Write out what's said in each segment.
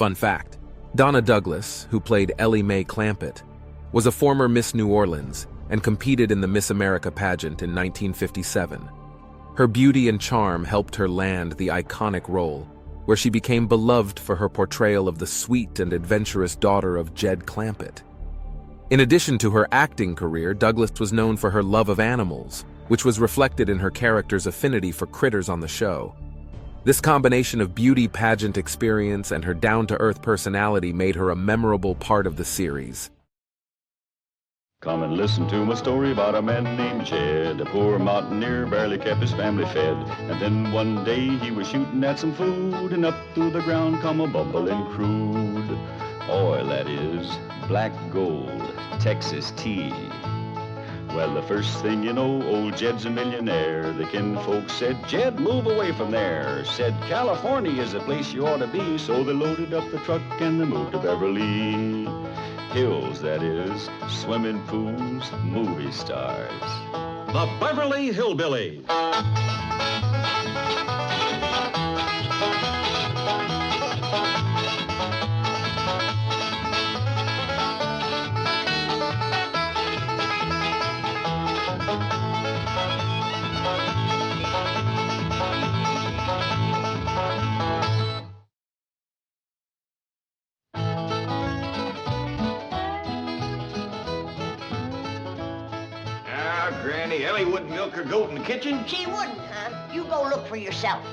Fun fact, Donna Douglas, who played Ellie Mae Clampett, was a former Miss New Orleans and competed in the Miss America pageant in 1957. Her beauty and charm helped her land the iconic role, where she became beloved for her portrayal of the sweet and adventurous daughter of Jed Clampett. In addition to her acting career, Douglas was known for her love of animals, which was reflected in her character's affinity for critters on the show. This combination of beauty pageant experience and her down-to-earth personality made her a memorable part of the series. Come and listen to my story about a man named Jed. A poor mountaineer barely kept his family fed. And then one day he was shooting at some food, and up through the ground come a bubbling crude oil, that is, black gold, Texas tea. Well, the first thing you know, old Jed's a millionaire. The kinfolks said, Jed, move away from there. Said, California is the place you ought to be. So they loaded up the truck and they moved to Beverly Hills, that is, swimming pools, movie stars. The Beverly Hillbillies. Granny, Ellie wouldn't milk her goat in the kitchen? She wouldn't, huh? You go look for yourself.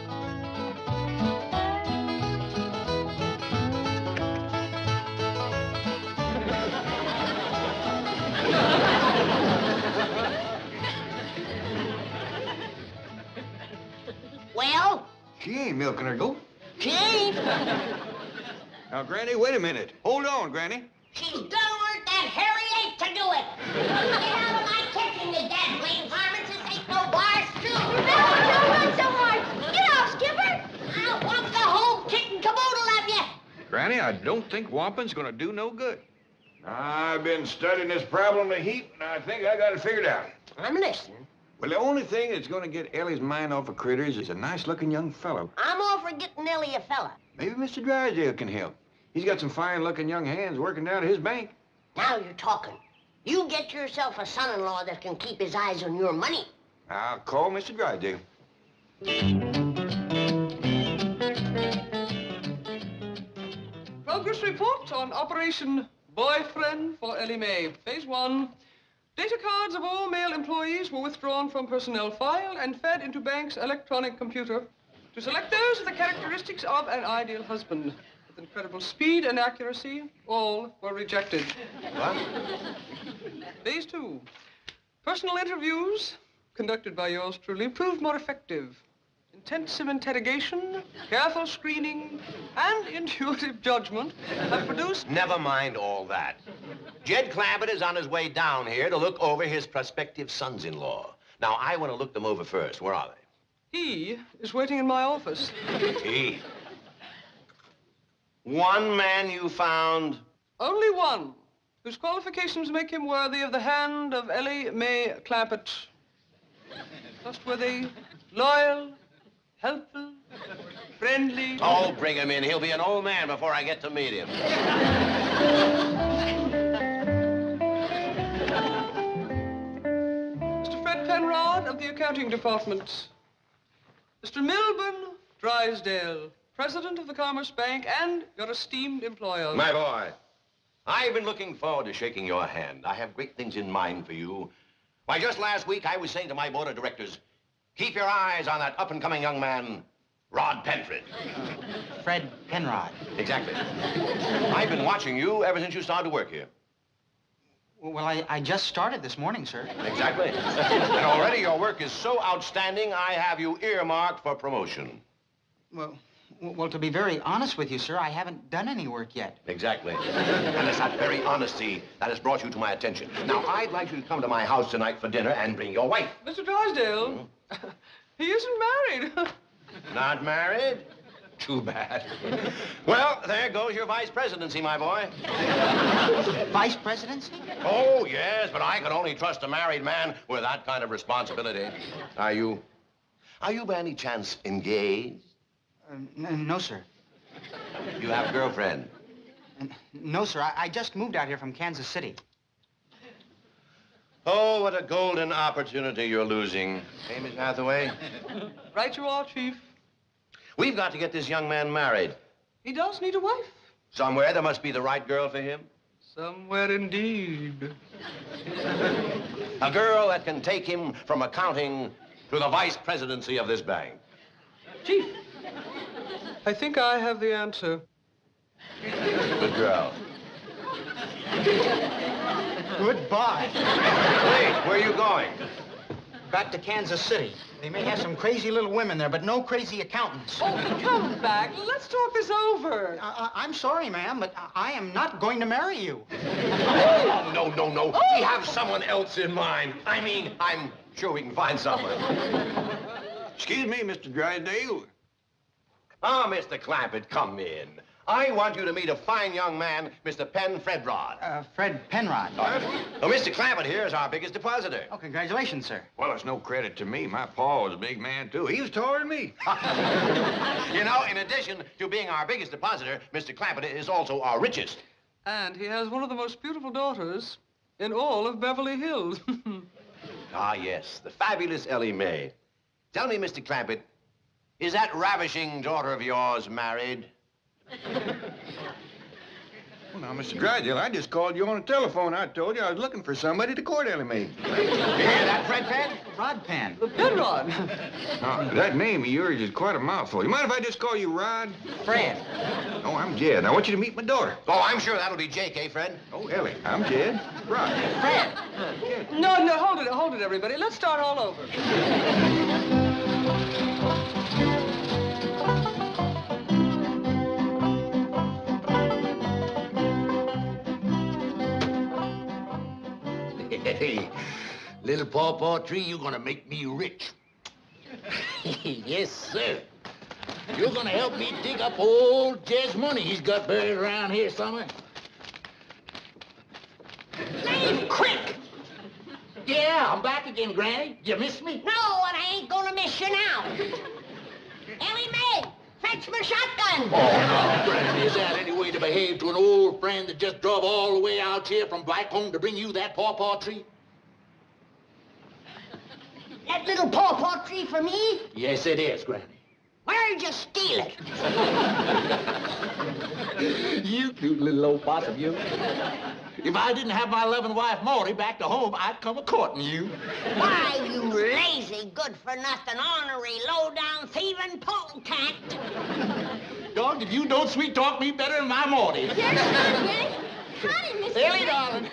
Well? She ain't milking her goat. She ain't. Now, Granny, wait a minute. Hold on, Granny. She's done learned that hairy ape to do it. Get out of my kitchen, you dead blame varmints. This ain't no bar stool. No, not so hard. Get off, Skipper. I'll want the whole kit and caboodle of you. Granny, I don't think whomping's gonna do no good. I've been studying this problem a heap, and I think I got it figured out. I'm listening. Well, the only thing that's gonna get Ellie's mind off of critters is a nice-looking young fellow. I'm all for getting Ellie a fella. Maybe Mr. Drysdale can help. He's got some fine-looking young hands working down at his bank. Now you're talking. You get yourself a son-in-law that can keep his eyes on your money. I'll call Mr. Drysdale. Progress report on Operation Boyfriend for Ellie Mae. Phase 1. Data cards of all male employees were withdrawn from personnel file and fed into bank's electronic computer to select those with the characteristics of an ideal husband. With incredible speed and accuracy, all were rejected. What? Phase 2. Personal interviews, conducted by yours truly, proved more effective. Intensive interrogation, careful screening, and intuitive judgment have produced... Never mind all that. Jed Clampett is on his way down here to look over his prospective sons-in-law. Now, I want to look them over first. Where are they? He is waiting in my office. He? One man you found? Only one, whose qualifications make him worthy of the hand of Ellie Mae Clampett. Trustworthy, loyal, helpful, friendly... Oh, bring him in. He'll be an old man before I get to meet him. Mr. Fred Penrod of the accounting department. Mr. Milburn Drysdale, president of the Commerce Bank and your esteemed employer. My boy, I've been looking forward to shaking your hand. I have great things in mind for you. Why, just last week, I was saying to my board of directors, keep your eyes on that up-and-coming young man, Rod Penfred. Fred Penrod. Exactly. I've been watching you ever since you started to work here. Well, I just started this morning, sir. Exactly. And already your work is so outstanding, I have you earmarked for promotion. Well, to be very honest with you, sir, I haven't done any work yet. Exactly. And it's that very honesty that has brought you to my attention. Now, I'd like you to come to my house tonight for dinner and bring your wife. Mr. Drysdale, he isn't married. Not married? Too bad. Well, there goes your vice presidency, my boy. Vice presidency? Oh, yes, but I can only trust a married man with that kind of responsibility. Are you by any chance engaged? No, sir. You have a girlfriend? No, sir. I just moved out here from Kansas City. Oh, what a golden opportunity you're losing. Hey, Miss Hathaway? Right you are, Chief. We've got to get this young man married. He does need a wife. Somewhere there must be the right girl for him. Somewhere indeed. A girl that can take him from accounting to the vice presidency of this bank. Chief, I think I have the answer. Good girl. Goodbye. Wait, where are you going? Back to Kansas City. They may have some crazy little women there, but no crazy accountants. Oh, come back. Let's talk this over. I'm sorry, ma'am, but I am not going to marry you. Oh, no, no, no. We have someone else in mind. I mean, I'm sure we can find someone. Excuse me, Mr. Drysdale. Ah, Mr. Clampett, come in. I want you to meet a fine young man, Mr. Penn Fredrod. Fred Penrod. Oh, Mr. Clampett here is our biggest depositor. Oh, congratulations, sir. Well, it's no credit to me. My pa was a big man, too. He was taller than me. You know, in addition to being our biggest depositor, Mr. Clampett is also our richest. And he has one of the most beautiful daughters in all of Beverly Hills. Ah, yes, the fabulous Ellie Mae. Tell me, Mr. Clampett, is that ravishing daughter of yours married? Well, now, Mr. Drysdale, I just called you on the telephone. I told you I was looking for somebody to court Ellie Mae. You hear that, Fred Penn? Rod Penn. Penrod. Now, that name of yours is quite a mouthful. You mind if I just call you Rod? Fred. Oh, I'm Jed. I want you to meet my daughter. Oh, I'm sure that'll be Jake, eh, Fred? Oh, Ellie. I'm Jed. Rod. Fred. No, hold it, everybody. Let's start all over. Hey, little pawpaw tree, you're gonna make me rich. Yes, sir. You're gonna help me dig up old Jed's money he's got buried around here somewhere. Leave quick! Yeah, I'm back again, Granny. You miss me? No, and I ain't gonna miss you now. Ellie Mae, fetch my shotgun. Oh, no, Granny, is that any way to behave to an old friend that just drove all the way out here from back home to bring you that pawpaw tree? That little pawpaw tree for me? Yes, it is, Granny. Where'd you steal it? You cute little old possum, you. If I didn't have my loving wife, Morty, back to home, I'd come a-courting you. Why, you lazy, good-for-nothing, ornery, low-down, thieving polecat. Dog, if you don't sweet-talk me better than my Morty. Here's Granny. Howdy, Mr. Ellie, darling,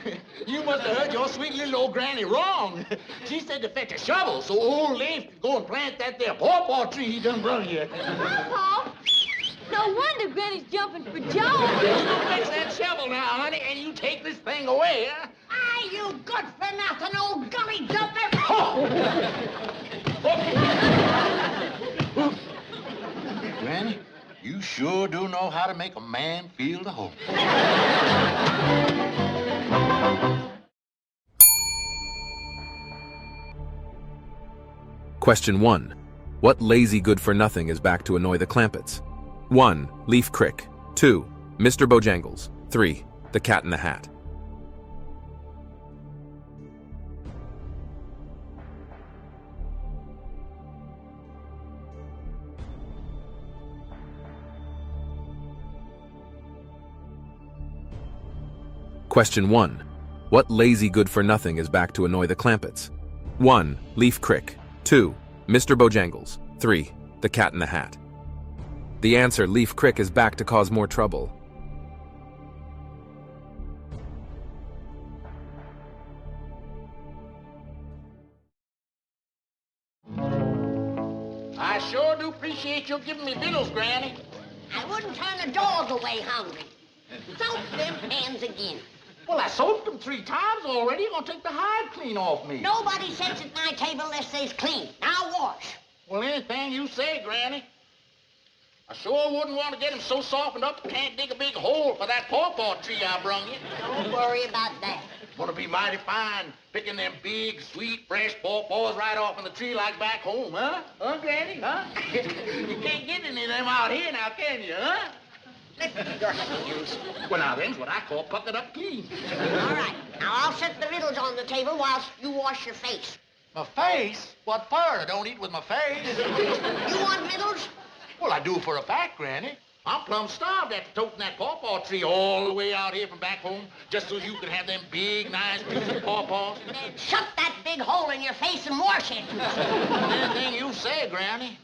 you must have heard your sweet little old granny wrong. She said to fetch a shovel so old Leif could go and plant that there pawpaw tree he done brung here. Pawpaw? No wonder Granny's jumping for joy. You fetch that shovel now, honey, and you take this thing away, huh? Ah, you good-for-nothing old gully jumper. Granny, you sure do know how to make a man feel the hope. Question 1. What lazy good-for-nothing is back to annoy the Clampetts? 1. Leaf Crick. 2. Mr. Bojangles. 3. The Cat in the Hat. Question 1. What lazy good-for-nothing is back to annoy the Clampetts? 1. Leaf Crick. 2. Mr. Bojangles. 3. The Cat in the Hat. The answer, Leaf Crick, is back to cause more trouble. I sure do appreciate you giving me victuals, Granny. I wouldn't turn a dog away hungry. Soap them hands again. Well, I soaped them 3 times already. You're gonna take the hide clean off me. Nobody sits at my table unless they's clean. Now wash. Well, anything you say, Granny. I sure wouldn't want to get him so softened up you can't dig a big hole for that pawpaw tree I brung you. Don't worry about that. Gonna be mighty fine picking them big, sweet, fresh pawpaws right off in the tree like back home, huh? Huh, Granny, huh? You can't get any of them out here now, can you, huh? Let me your hands. Well, now, them's what I call puckered up clean. All right. Now, I'll set the riddles on the table whilst you wash your face. My face? What for? I don't eat with my face. You want riddles? Well, I do for a fact, Granny. I'm plumb starved after toting that pawpaw tree all the way out here from back home just so you can have them big, nice, juicy pawpaws. Then shut that big hole in your face and wash it. Anything you say, Granny.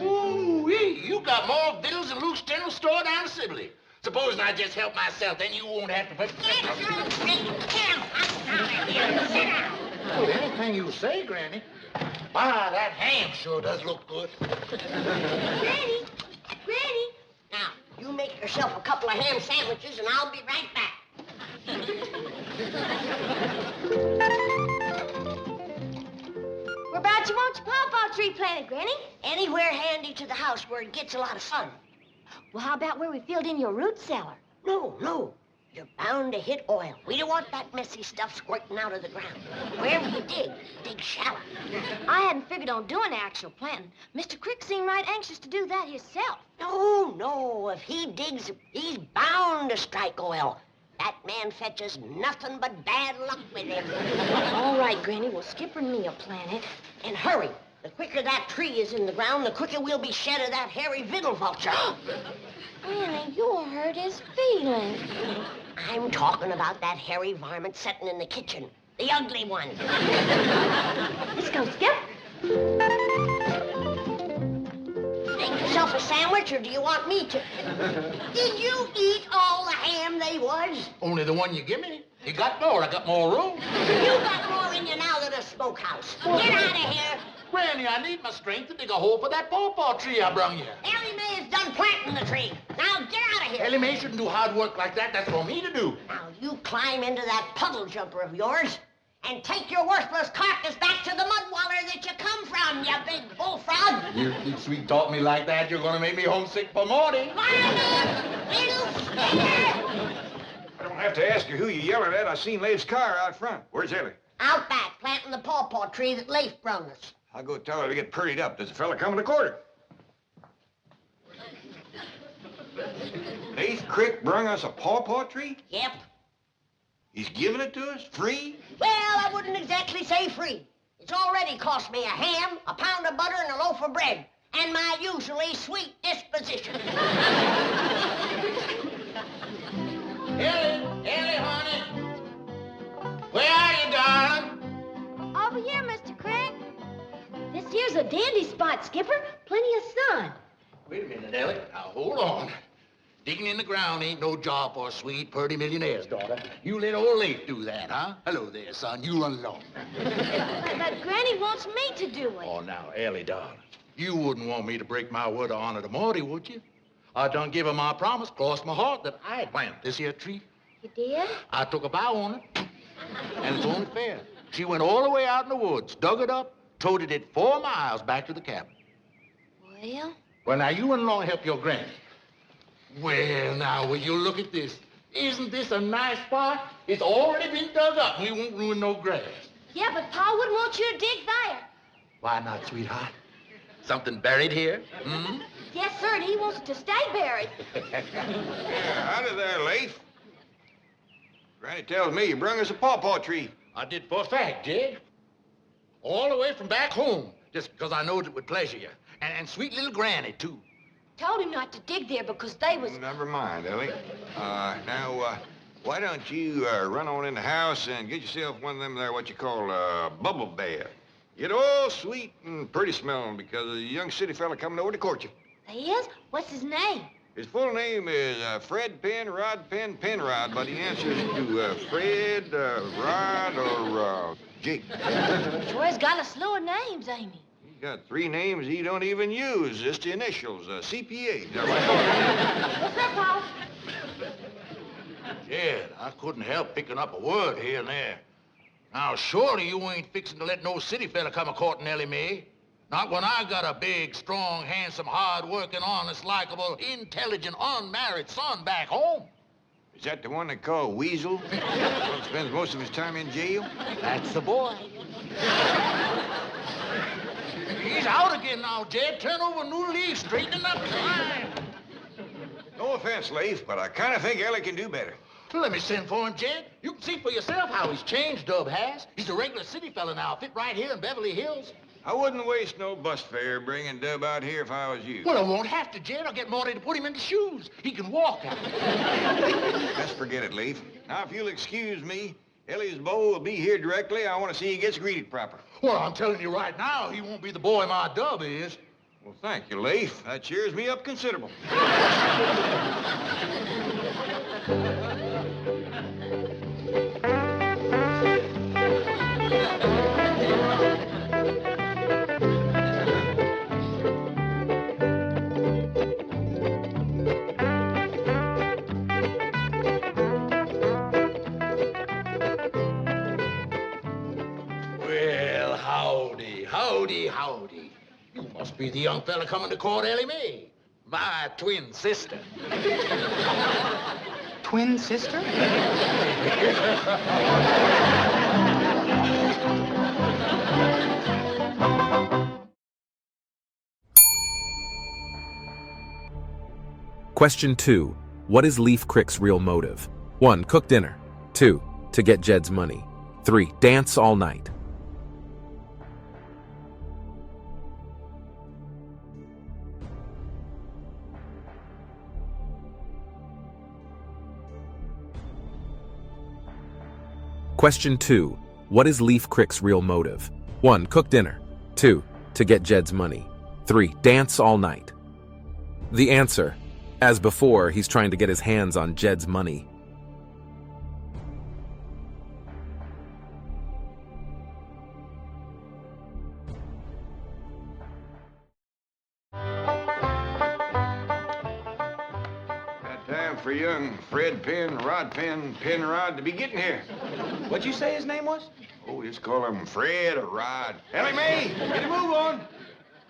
Ooh-wee, you got more victuals than Luke's General Store down in Sibley. Supposing I just help myself, then you won't have to put... Get out of here. Sit down. Well, anything you say, Granny. My, that ham sure does look good. Granny. Now, you make yourself a couple of ham sandwiches, and I'll be right back. Whereabouts you want your pawpaw tree planted, Granny? Anywhere handy to the house where it gets a lot of sun. Well, how about where we filled in your root cellar? No. You're bound to hit oil. We don't want that messy stuff squirting out of the ground. Wherever you dig shallow. I hadn't figured on doing actual planting. Mr. Crick seemed right anxious to do that himself. No. If he digs, he's bound to strike oil. That man fetches nothing but bad luck with him. All right, Granny. Well, Skipper and me'll plant it. And hurry. The quicker that tree is in the ground, the quicker we'll be shed of that hairy victual vulture. Granny, you'll hurt his feelings. I'm talking about that hairy varmint sitting in the kitchen. The ugly one. Let's go, Skip. Make yourself a sandwich, or do you want me to? Did you eat all the ham they was? Only the one you give me. You got more. I got more room. You got more in you now than a smokehouse. Get out of here. Granny, I need my strength to dig a hole for that pawpaw tree I brung you. Ellie Mae is done planting the tree. Now get out of here. Ellie Mae shouldn't do hard work like that. That's for me to do. Now you climb into that puddle jumper of yours and take your worthless carcass back to the mud water that you come from, you big bullfrog. You sweet talk me like that, you're gonna make me homesick for Morty. I don't have to ask you who you're yelling at. I seen Leif's car out front. Where's Ellie? Out back, planting the pawpaw tree that Leif brung us. I'll go tell her to get purdied up. There's a fella coming to quarter. Leif Crick brung us a pawpaw tree? Yep. He's giving it to us free? Well, I wouldn't exactly say free. It's already cost me a ham, a pound of butter, and a loaf of bread. And my usually sweet disposition. Ellie, honey. Where are you, darling? Over here, Mr. Crick. This here's a dandy spot, Skipper. Plenty of sun. Wait a minute, Ellie. Now, hold on. Digging in the ground ain't no job for sweet, purty millionaires, daughter. You let old Leif do that, huh? Hello there, son. You run along. But Granny wants me to do it. Oh, now, Ellie, darling. You wouldn't want me to break my word of honor to Morty, would you? I done give her my promise, crossed my heart, that I'd plant this here tree. You did? I took a vow on it, and it's only fair. She went all the way out in the woods, dug it up, toted it 4 miles back to the cabin. Well? Well, now, you run along and help your granny. Well, now, will you look at this? Isn't this a nice spot? It's already been dug up. We won't ruin no grass. Yeah, but Pa wouldn't want you to dig there. Why not, sweetheart? Something buried here? Hmm? Yes, sir, and he wants it to stay buried. Yeah, out of there, Leif. Granny tells me you brung us a pawpaw tree. I did for a fact, Jed. All the way from back home, just because I knowed it would pleasure you. And sweet little Granny, too. Told him not to dig there because they was... Never mind, Ellie. Now, why don't you run on in the house and get yourself one of them there, what you call a bubble bath. Get all sweet and pretty smelling because there's a young city fella coming over to court you. He is? What's his name? His full name is Fred Penrod, but he answers to Fred, Rod, or Jake. Sure, he's got a slew of names, ain't he? He's got 3 names he don't even use, just the initials, CPA. Is that right? What's that, Pa? Jed, I couldn't help picking up a word here and there. Now, surely you ain't fixing to let no city fella come a-courting Ellie Mae. Not when I got a big, strong, handsome, hard-working, honest, likable, intelligent, unmarried son back home. Is that the one they call Weasel? Well, spends most of his time in jail? That's the boy. He's out again now, Jed. Turn over a new leaf, straighten up his line. No offense, Leif, but I kind of think Ellie can do better. Well, let me send for him, Jed. You can see for yourself how he's changed, Dub has. He's a regular city fella now, fit right here in Beverly Hills. I wouldn't waste no bus fare bringing Dub out here if I was you. Well, I won't have to, Jed. I'll get Morty to put him in the shoes. He can walk out. Just forget it, Leif. Now, if you'll excuse me, Ellie's beau will be here directly. I want to see he gets greeted proper. Well, I'm telling you right now, he won't be the boy my Dub is. Well, thank you, Leif. That cheers me up considerable. Well, howdy, howdy, howdy. You must be the young fella coming to court Ellie Mae, my twin sister. Twin sister? Question 2. What is Leif Crick's real motive? 1. Cook dinner. 2. To get Jed's money. 3. Dance all night. Question 2. What is Leif Crick's real motive? 1. Cook dinner. 2. To get Jed's money. 3. Dance all night. The answer. As before, he's trying to get his hands on Jed's money. Got time for young Fred Penrod to be getting here. What'd you say his name was? Oh, just call him Fred or Rod. Ellie Mae, get a move on.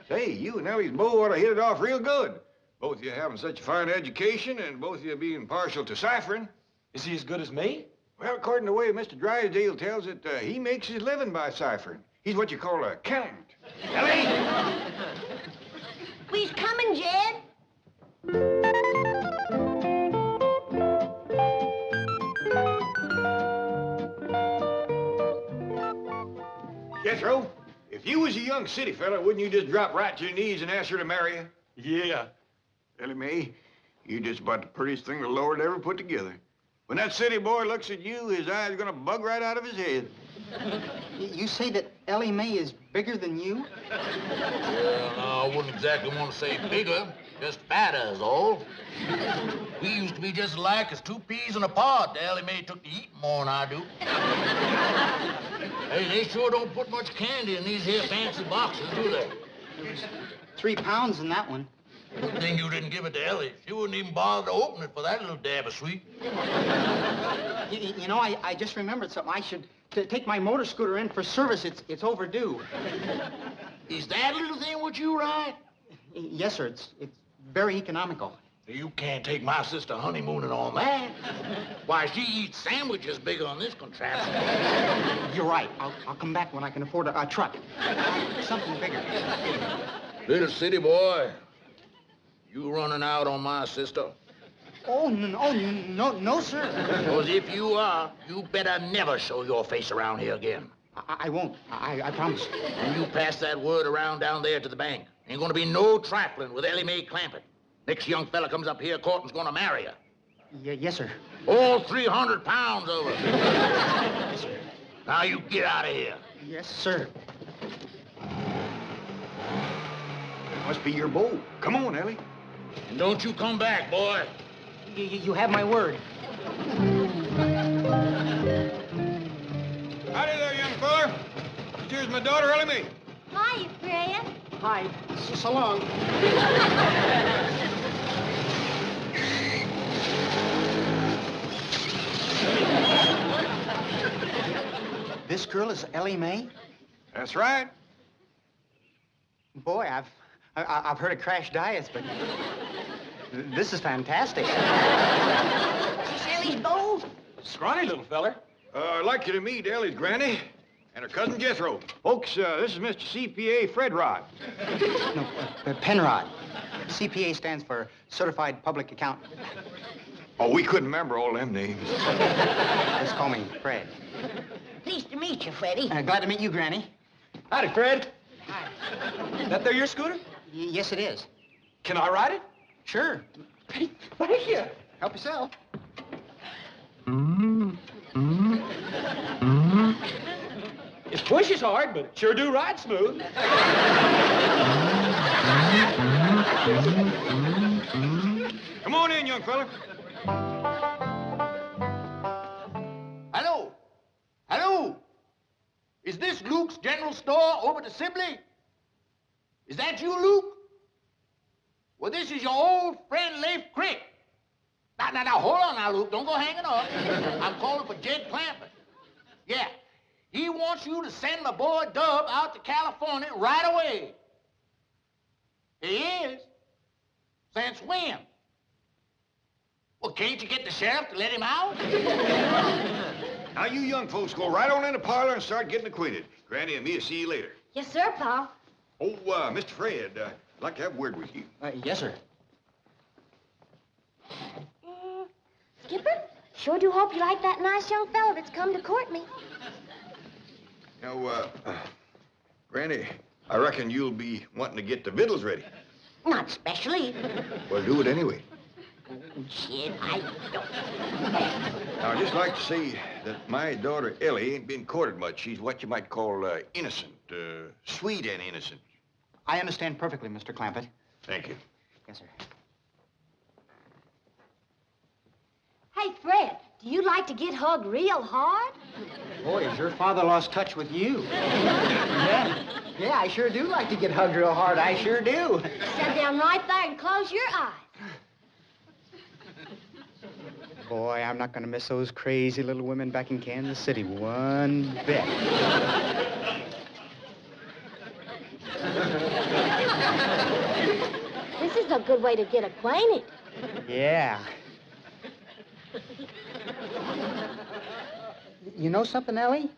Say, you and Ellie's beau ought to hit it off real good. Both of you having such a fine education and both of you being partial to ciphering. Is he as good as me? Well, according to the way Mr. Drysdale tells it, he makes his living by ciphering. He's what you call a accountant. Ellie! We's coming, Jed. Jethro, if you was a young city fella, wouldn't you just drop right to your knees and ask her to marry you? Yeah. Ellie Mae, you just about the prettiest thing the Lord ever put together. When that city boy looks at you, his eye's gonna bug right out of his head. You say that Ellie Mae is bigger than you? Well, no, I wouldn't exactly want to say bigger, just fatter is all. We used to be just alike as two peas in a pod. Ellie Mae took to eating more than I do. Hey, they sure don't put much candy in these here fancy boxes, do they? 3 pounds in that one. Good thing you didn't give it to Ellie. She wouldn't even bother to open it for that little dab of sweet. You know, I just remembered something. I should take my motor scooter in for service. It's overdue. Is that little thing what you ride? Yes, sir. It's very economical. You can't take my sister honeymooning on that. Why, she eats sandwiches bigger on this contraption. You're right. I'll come back when I can afford a truck. Something bigger. Little city boy, you running out on my sister? Oh, no, sir. Because if you are, you better never show your face around here again. I won't. I promise. And you pass that word around down there to the bank. Ain't gonna be no trifling with Ellie Mae Clampett. Next young fella comes up here, Corton's gonna marry her. Yes, sir. All 300 pounds of her. Yes, sir. Now you get out of here. Yes, sir. It must be your beau. Come on, Ellie. And don't you come back, boy. You have my word. Howdy there, young feller. Here's my daughter, Ellie Mae. Hi, Fred. Hi. So long. This girl is Ellie Mae? That's right. Boy, I've heard of crash diets, but this is fantastic. She's Ellie's scrawny little feller. I'd like you to meet Ellie's granny and her cousin Jethro. Folks, this is Mr. CPA Fred Rod. No, Penrod. CPA stands for Certified Public Accountant. Oh, we couldn't remember all them names. Just call me Fred. Pleased to meet you, Freddie. Glad to meet you, Granny. Howdy, Fred. Hi. That there your scooter? Yes, it is. Can I ride it? Sure. Thank you. Help yourself. It pushes hard, but it sure do ride smooth. Come on in, young fella. Hello? Hello? Is this Luke's General Store over to Sibley? Is that you, Luke? Well, this is your old friend, Leif Crick. Now, hold on now, Luke. Don't go hanging up. I'm calling for Jed Clampett. Yeah. He wants you to send my boy Dub out to California right away. He is? Since when? Well, can't you get the sheriff to let him out? Now, you young folks go right on in the parlor and start getting acquainted. Granny and me will see you later. Yes, sir, Pa. Oh, Mr. Fred, I'd like to have a word with you. Yes, sir. Skipper, sure do hope you like that nice young fellow that's come to court me. Now, Granny, I reckon you'll be wanting to get the victuals ready. Not especially. Well, do it anyway. Shit, I don't. Now, I'd just like to say that my daughter Ellie ain't been courted much. She's what you might call innocent, sweet and innocent. I understand perfectly, Mr. Clampett. Thank you. Yes, sir. Hey, Fred, do you like to get hugged real hard? Boy, has your father lost touch with you. Yeah, I sure do like to get hugged real hard. I sure do. Sit down right there and close your eyes. Boy, I'm not going to miss those crazy little women back in Kansas City one bit. This is a good way to get acquainted. Yeah. You know something, Ellie?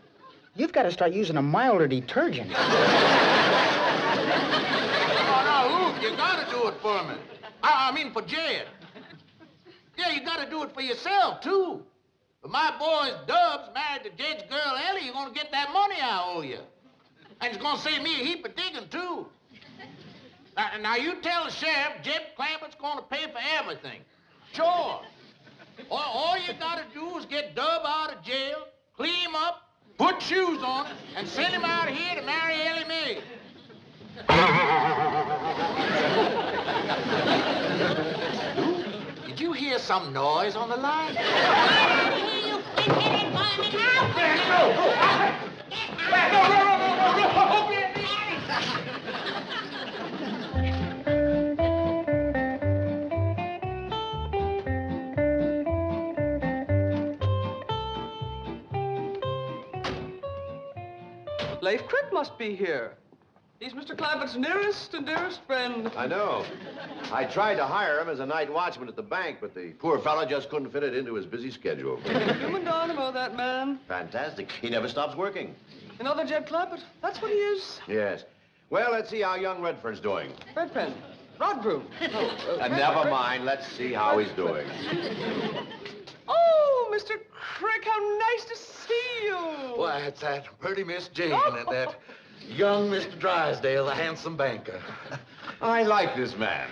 You've got to start using a milder detergent. Oh, no, Luke, you got to do it for me. I mean, for Jed. Yeah, you got to do it for yourself, too. But my boy's Dub's married to Jed's girl, Ellie. You're going to get that money I owe you. And it's going to save me a heap of digging, too. Now, you tell the sheriff Jed Clampett's going to pay for everything. Sure. All you got to do is get Dub out of jail, clean him up, put shoes on him, and send him out here to marry Ellie Mae. Did you hear some noise on the line? You quit varmint out! Leif Crick must be here. He's Mr. Clampett's nearest and dearest friend. I know. I tried to hire him as a night watchman at the bank, but the poor fella just couldn't fit it into his busy schedule. Human dynamo, that man. Fantastic. He never stops working. Another Jed Clampett. That's what he is. Yes. Well, let's see how young Redford's doing. Redpen. Rodbroom. Never mind. Let's see how he's doing. Oh, Mr. Crick, how nice to see you. Why, it's that pretty Miss Jane and that young Mr. Drysdale, the handsome banker. I like this man.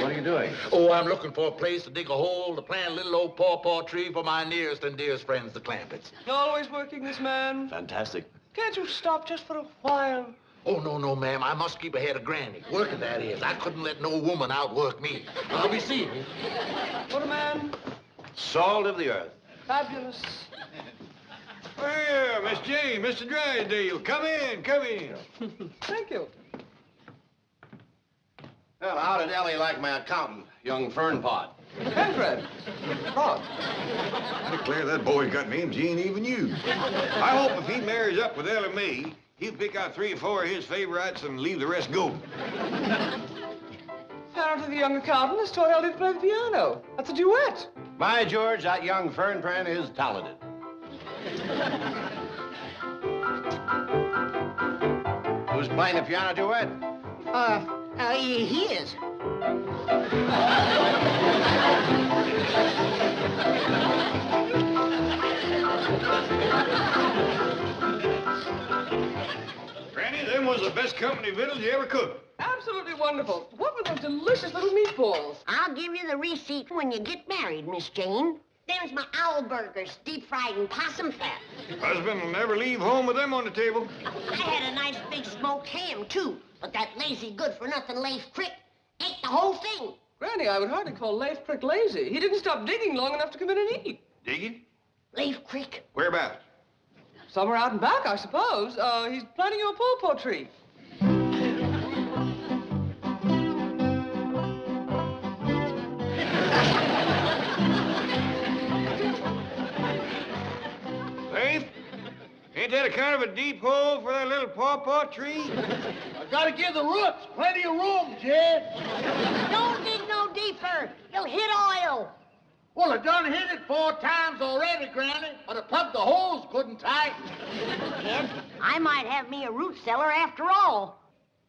What are you doing? Oh, I'm looking for a place to dig a hole to plant a little old pawpaw tree for my nearest and dearest friends, the Clampetts. Always working, this man. Fantastic. Can't you stop just for a while? Oh, no, ma'am. I must keep ahead of Granny. Working, that is. I couldn't let no woman outwork me. I'll be seeing you. What a man. Salt of the earth. Fabulous. Well, Miss Jane, Mr. Drysdale, come in, come in. Thank you. Well, how did Ellie like my accountant, young Fernpot? Fred. Rod. I declare that boy's got names he ain't even used. I hope if he marries up with Ellie Mae, he'll pick out 3 or 4 of his favorites and leave the rest go. Apparently the young accountant has taught Ellie to play the piano. That's a duet. By George, that young Fernpran is talented. Who's playing the piano duet? He is. Granny, them was the best company victuals you ever cooked. Absolutely wonderful. What were those delicious little meatballs? I'll give you the receipt when you get married, Miss Jane. Them's my owl burgers, deep-fried in possum fat. Husband will never leave home with them on the table. I had a nice big smoked ham, too. But that lazy good-for-nothing Leif Crick ate the whole thing. Granny, I would hardly call Leif Crick lazy. He didn't stop digging long enough to come in and eat. Digging? Leif Crick. Whereabouts? Somewhere out and back, I suppose. He's planting you a pawpaw tree. Leif? Ain't that a kind of a deep hole for that little pawpaw tree? I gotta give the roots plenty of room, Jed. Don't dig no deeper. You'll hit oil. Well, I done hit it 4 times already, Granny, but I plugged the holes good and tight. Kid, I might have me a root cellar after all.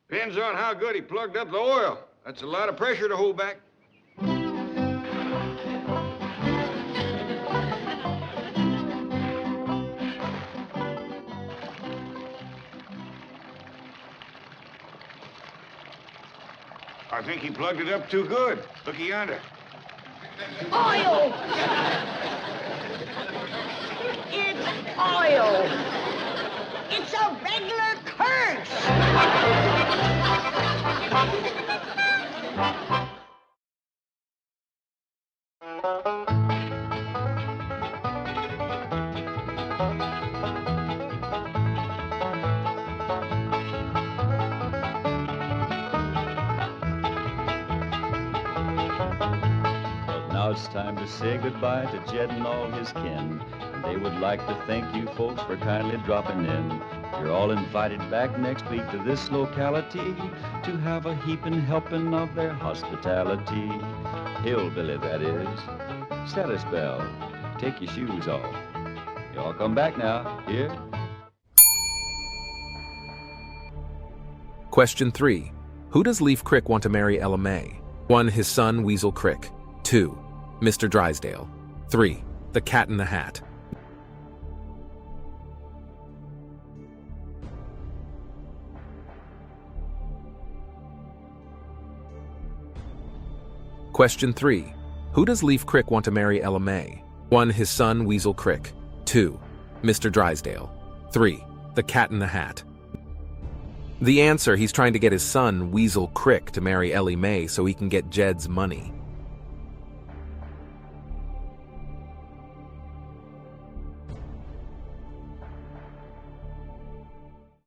Depends on how good he plugged up the oil. That's a lot of pressure to hold back. I think he plugged it up too good. Looky yonder. Oil! It's oil! It's a regular curse! Now it's time to say goodbye to Jed and all his kin. And they would like to thank you folks for kindly dropping in. You're all invited back next week to this locality to have a heaping helping of their hospitality. Hillbilly, that is. Set a spell. Take your shoes off. Y'all come back now. Here. Question 3. Who does Leif Crick want to marry Ella May? 1. His son, Weasel Crick. 2. Mr. Drysdale. 3. The Cat in the Hat. Question 3. Who does Leif Crick want to marry Ella May? 1. His son, Weasel Crick. 2. Mr. Drysdale. 3. The Cat in the Hat. The answer, he's trying to get his son, Weasel Crick, to marry Ellie Mae so he can get Jed's money.